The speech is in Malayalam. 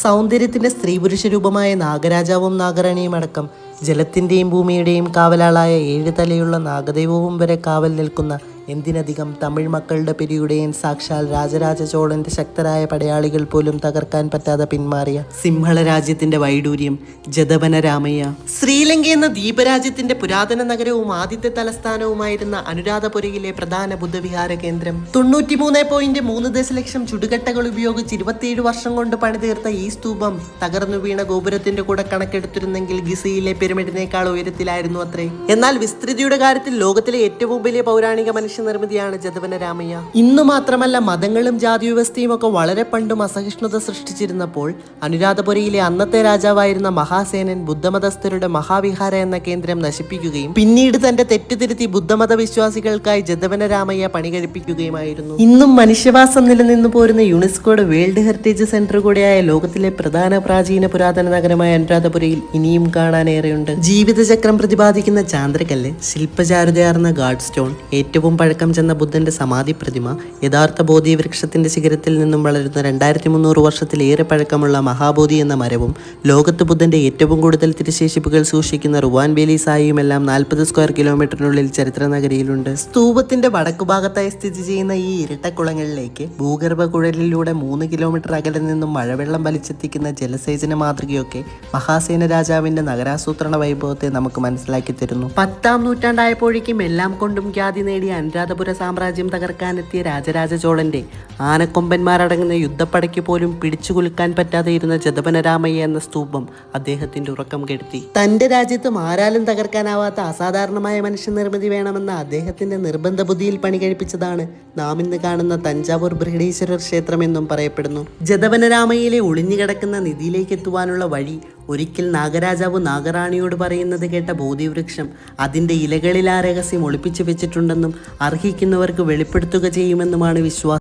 സൗന്ദര്യത്തിന്റെ സ്ത്രീ പുരുഷ രൂപമായ നാഗരാജാവും നാഗറാണിയും അടക്കം ജലത്തിന്റെയും ഭൂമിയുടെയും കാവലാളായ 7 തലയുള്ള നാഗദൈവവും വരെ കാവൽ നിൽക്കുന്ന എന്തിനധികം തമിഴ് മക്കളുടെ പെരിയുടെയും സാക്ഷാൽ രാജരാജ ചോളന്റെ ശക്തരായ പടയാളികൾ പോലും തകർക്കാൻ പറ്റാതെ പിന്മാറിയ സിംഹള രാജ്യത്തിന്റെ വൈഡൂര്യം ജദവന രാമയ്യ. ശ്രീലങ്ക എന്ന ദ്വീപരാജ്യത്തിന്റെ പുരാതന നഗരവും ആദ്യത്തെ തലസ്ഥാനവുമായിരുന്ന അനുരാധപുരയിലെ പ്രധാന ബുദ്ധവിഹാര കേന്ദ്രം 93.3 ദശലക്ഷം ചുടുകട്ടകൾ ഉപയോഗിച്ച് 27 വർഷം കൊണ്ട് പണിതീർത്ത ഈ സ്തൂപം തകർന്നു വീണ ഗോപുരത്തിന്റെ കൂടെ കണക്കെടുത്തിരുന്നെങ്കിൽ ഗിസയിലെ പിരമിഡിനേക്കാൾ ഉയരത്തിലായിരുന്നു അത്രേ. എന്നാൽ വിസ്തൃതിയുടെ കാര്യത്തിൽ ലോകത്തിലെ ഏറ്റവും വലിയ പൗരാണിക നിർമ്മിതിയാണ് ജദവന രാമയ്യ. ഇന്നു മാത്രമല്ല, മതങ്ങളും ജാതി വ്യവസ്ഥയും ഒക്കെ വളരെ പണ്ടും അസഹിഷ്ണുത സൃഷ്ടിച്ചിരുന്നപ്പോൾ അനുരാധപുരയിലെ അന്നത്തെ രാജാവായിരുന്ന മഹാസേനൻ ബുദ്ധമതസ്ഥരുടെ മഹാവിഹാര എന്ന കേന്ദ്രം നശിപ്പിക്കുകയും പിന്നീട് തന്റെ തെറ്റുതിരുത്തി ബുദ്ധമത വിശ്വാസികൾക്കായി ജദവന രാമയ്യ പണി കഴിപ്പിക്കുകയുമായിരുന്നു. ഇന്നും മനുഷ്യവാസം നിലനിന്നു പോരുന്ന യുനെസ്കോയുടെ വേൾഡ് ഹെറിറ്റേജ് സെന്റർ കൂടെയായ ലോകത്തിലെ പ്രധാന പ്രാചീന പുരാതന നഗരമായ അനുരാധപുരയിൽ ഇനിയും കാണാനേറെയുണ്ട്. ജീവിതചക്രം പ്രതിപാദിക്കുന്ന ചാന്ദ്രകല്ല്, ശില്പചാരുതയാർന്ന ഗാഡ് സ്റ്റോൺ, ഏറ്റവും പഴക്കം ചെന്ന ബുദ്ധന്റെ സമാധി പ്രതിമ, യഥാർത്ഥ ബോധി വൃക്ഷത്തിന്റെ ശിഖരത്തിൽ നിന്നും വളരുന്ന 2300 വർഷത്തിലേറെ പഴക്കമുള്ള മഹാബോധി എന്ന മരവും, ലോകത്ത് ബുദ്ധന്റെ ഏറ്റവും കൂടുതൽ തിരുശേഷിപ്പുകൾ സൂക്ഷിക്കുന്ന റുവാൻ വേലി സായിയുമെല്ലാം 40 സ്ക്വയർ കിലോമീറ്ററിനുള്ളിൽ ചരിത്ര നഗരിയിലുണ്ട്. സ്തൂപത്തിന്റെ വടക്കുഭാഗത്തായി സ്ഥിതി ചെയ്യുന്ന ഈ ഇരട്ടക്കുളങ്ങളിലേക്ക് ഭൂഗർഭ കുഴലിലൂടെ 3 കിലോമീറ്റർ അകലെ നിന്നും മഴവെള്ളം വലിച്ചെത്തിക്കുന്ന ജലസേചന മാതൃകയൊക്കെ മഹാസേന രാജാവിന്റെ നഗരാസൂത്രണ വൈഭവത്തെ നമുക്ക് മനസ്സിലാക്കി തരുന്നു. 10-ാം നൂറ്റാണ്ടായപ്പോഴേക്കും എല്ലാം കൊണ്ടും ഖ്യാതി നേടിയ അനുരാധപുര സാമ്രാജ്യം തകർക്കാനെത്തിയ രാജരാജ ചോളന്റെ ആനക്കൊമ്പന്മാരടങ്ങുന്ന യുദ്ധപ്പടയ്ക്ക് പോലും പിടിച്ചുകുലുക്കാൻ പറ്റാതെ ഇരുന്ന ജദവന രാമയ്യ എന്ന സ്തൂപം അദ്ദേഹത്തിന്റെ ഉറക്കം കെടുത്തി. തന്റെ രാജ്യത്തും ആരാലും തകർക്കാനാവാത്ത അസാധാരണമായ മനുഷ്യനിർമ്മിതി വേണമെന്ന അദ്ദേഹത്തിന്റെ നിർബന്ധ ബുദ്ധിയിൽ പണി കഴിപ്പിച്ചതാണ് നാം ഇന്ന് കാണുന്ന തഞ്ചാവൂർ ബൃഹടീശ്വരർ ക്ഷേത്രം എന്നും പറയപ്പെടുന്നു. ജദവന രാമയ്യയിലെ ഒളിഞ്ഞുകിടക്കുന്ന നിധിയിലേക്ക് എത്തുവാനുള്ള വഴി ഒരിക്കൽ നാഗരാജാവ് നാഗറാണിയോട് പറയുന്നത് കേട്ട ബോധിവൃക്ഷം അതിന്റെ ഇലകളിൽ ആ രഹസ്യം ഒളിപ്പിച്ചു വെച്ചിട്ടുണ്ടെന്നും അർഹിക്കുന്നവർക്ക് വെളിപ്പെടുത്തുക ചെയ്യുമെന്നുമാണ് വിശ്വാസം.